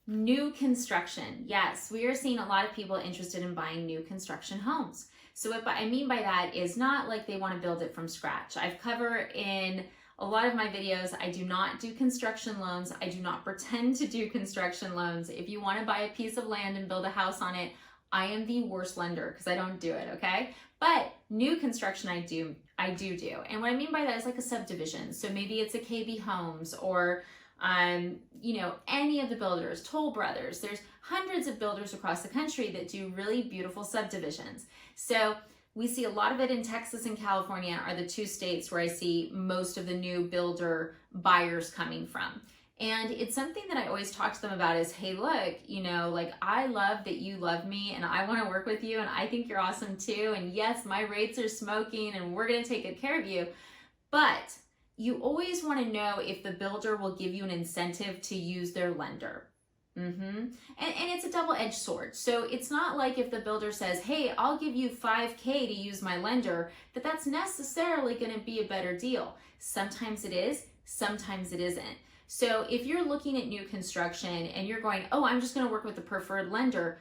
New construction. Yes, we are seeing a lot of people interested in buying new construction homes. So what I mean by that is not like they want to build it from scratch. I've covered in a lot of my videos, I do not do construction loans. I do not pretend to do construction loans. If you want to buy a piece of land and build a house on it, I am the worst lender because I don't do it, okay? But new construction I do. And what I mean by that is like a subdivision. So maybe it's a KB Homes or any of the builders, Toll Brothers. There's hundreds of builders across the country that do really beautiful subdivisions. So we see a lot of it in Texas and California are the two states where I see most of the new builder buyers coming from. And it's something that I always talk to them about is, hey, look, I love that you love me and I want to work with you and I think you're awesome too. And yes, my rates are smoking and we're going to take good care of you. But you always want to know if the builder will give you an incentive to use their lender. And it's a double-edged sword. So it's not like if the builder says, hey, I'll give you $5,000 to use my lender, that's necessarily going to be a better deal. Sometimes it is, sometimes it isn't. So if you're looking at new construction and you're going, oh, I'm just going to work with the preferred lender,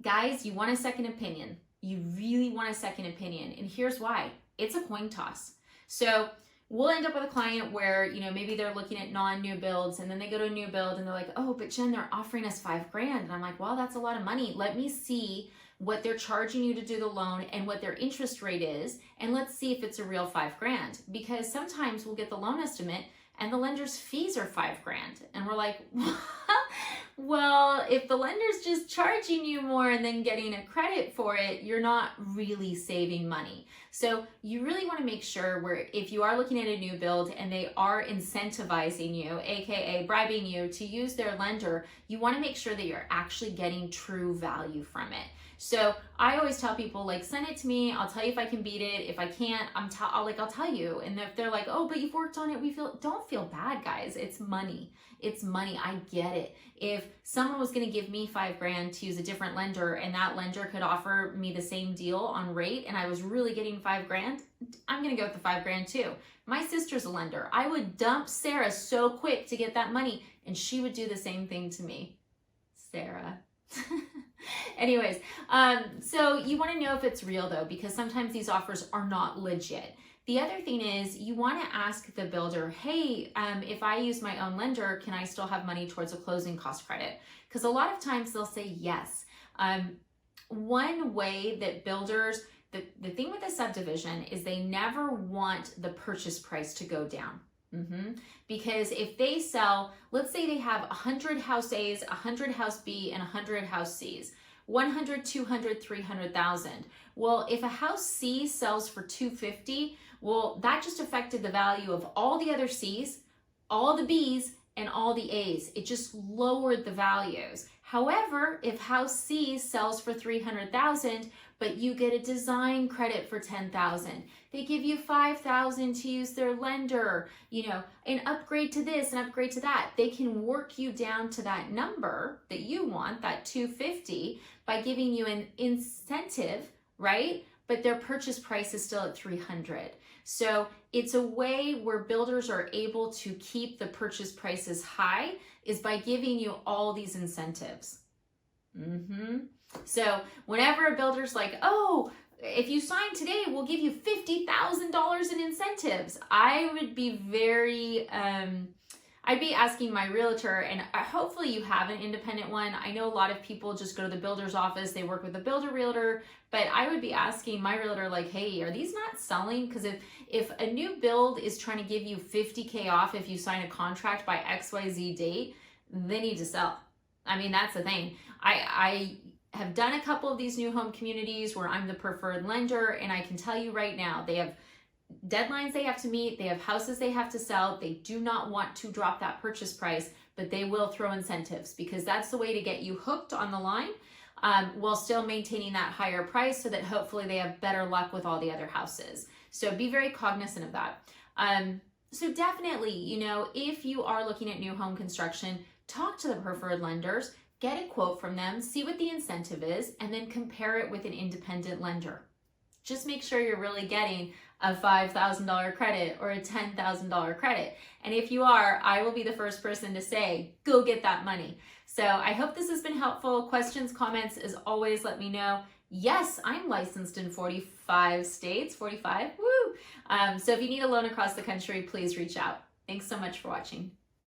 guys, you want a second opinion. You really want a second opinion. And here's why. It's a coin toss. So we'll end up with a client where, maybe they're looking at non-new builds and then they go to a new build and they're like, oh, but Jen, they're offering us $5,000. And I'm like, well, that's a lot of money. Let me see what they're charging you to do the loan and what their interest rate is. And let's see if it's a real $5,000. Because sometimes we'll get the loan estimate and the lender's fees are $5,000. And we're like, well, if the lender's just charging you more and then getting a credit for it, you're not really saving money. So you really want to make sure where if you are looking at a new build and they are incentivizing you, AKA bribing you to use their lender, you want to make sure that you're actually getting true value from it. So I always tell people, send it to me. I'll tell you if I can beat it. If I can't, I'll tell you. And if they're like, oh, but you've worked on it, don't feel bad, guys. It's money. It's money. I get it. If someone was going to give me $5,000 to use a different lender and that lender could offer me the same deal on rate and I was really getting $5,000, I'm going to go with the $5,000 too. My sister's a lender. I would dump Sarah so quick to get that money and she would do the same thing to me. Sarah. Anyways, so you want to know if it's real though, because sometimes these offers are not legit. The other thing is you want to ask the builder, hey, if I use my own lender, can I still have money towards a closing cost credit? Because a lot of times they'll say yes. One way that builders, the thing with a subdivision is they never want the purchase price to go down. Because if they sell, let's say they have 100 house A's, 100 house B, and 100 house C's, 100, 200, 300,000. Well, if a house C sells for 250, well, that just affected the value of all the other C's, all the B's, and all the A's. It just lowered the values. However, if house C sells for 300,000, but you get a design credit for 10,000, they give you 5,000 to use their lender, an upgrade to this and upgrade to that. They can work you down to that number that you want, that 250, by giving you an incentive, right? But their purchase price is still at 300. So it's a way where builders are able to keep the purchase prices high is by giving you all these incentives. So whenever a builder's like, oh, if you sign today, we'll give you $50,000 in incentives, I would be very, I'd be asking my realtor, and hopefully you have an independent one. I know a lot of people just go to the builder's office, they work with a builder realtor, but I would be asking my realtor hey, are these not selling? Because if a new build is trying to give you $50,000 off if you sign a contract by XYZ date, they need to sell. I mean, that's the thing. I have done a couple of these new home communities where I'm the preferred lender, and I can tell you right now, they have deadlines they have to meet, they have houses they have to sell, they do not want to drop that purchase price, but they will throw incentives because that's the way to get you hooked on the line while still maintaining that higher price so that hopefully they have better luck with all the other houses. So be very cognizant of that. So definitely, if you are looking at new home construction, talk to the preferred lenders, get a quote from them, see what the incentive is, and then compare it with an independent lender. Just make sure you're really getting a $5,000 credit or a $10,000 credit. And if you are, I will be the first person to say, go get that money. So I hope this has been helpful. Questions, comments, as always, let me know. Yes, I'm licensed in 45 states, 45, woo! So if you need a loan across the country, please reach out. Thanks so much for watching.